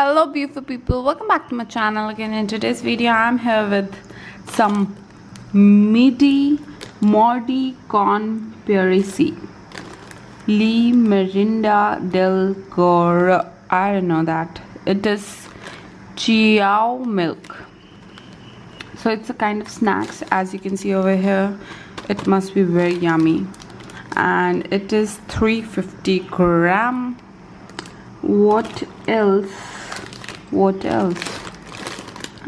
Hello beautiful people, welcome back to my channel again. In today's video I'm here with some Midi con Perisi Lee Merinda del Goro. I don't know that. It is ciao milk. So it's a kind of snacks, as you can see over here. It must be very yummy. And it is 350 gram. What else?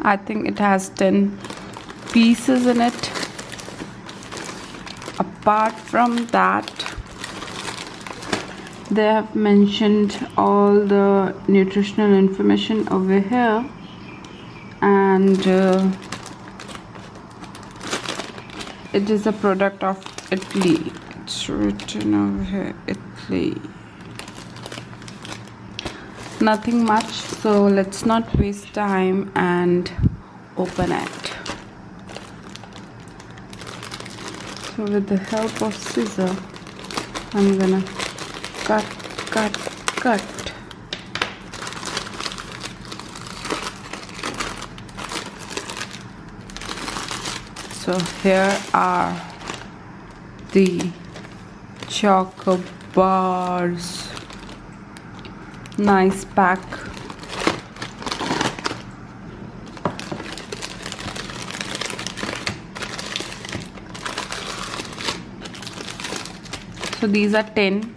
I think it has 10 pieces in it. Apart from that, they have mentioned all the nutritional information over here, and it is a product of Italy. It's written over here, Italy. Nothing much, so let's not waste time and open it. So with the help of scissor, I'm gonna cut. So here are the choco bars. Nice pack. So these are 10.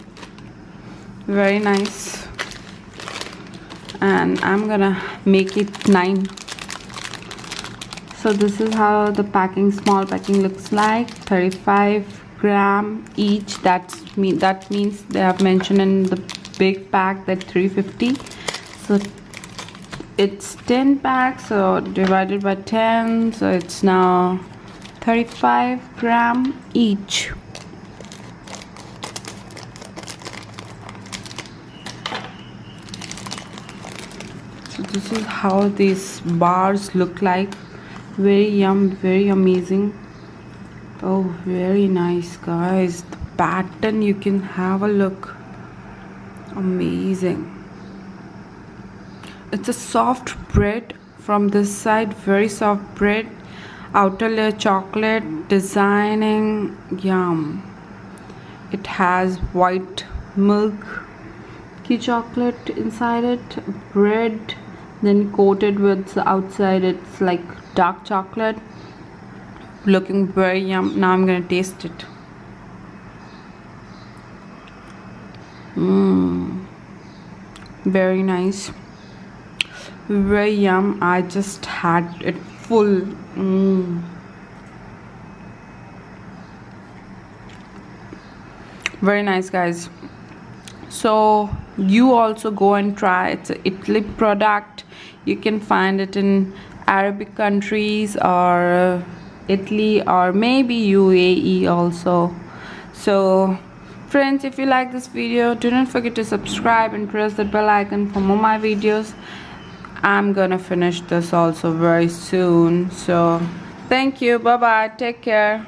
Very nice. And I'm gonna make it 9. So this is how the small packing looks like. 35 gram each. That means they have mentioned in the big pack that 350. So it's 10 packs, so divided by 10, so it's now 35 gram each. So this is how these bars look like. Very yum, very amazing. Oh, very nice, guys. The pattern, you can have a look. Amazing. It's a soft bread from this side, very soft bread. Outer layer chocolate designing, yum. It has white milk chocolate inside it, bread, then coated with the outside it's like dark chocolate. Looking very yum. Now I'm gonna taste it. Very nice, very yum. I just had it full. Very nice, guys. So you also go and try. It's an Italy product. You can find it in Arabic countries or Italy or maybe UAE also. So friends, if you like this video, do not forget to subscribe and press the bell icon for more my videos. I'm gonna finish this also very soon. So thank you, bye bye, take care.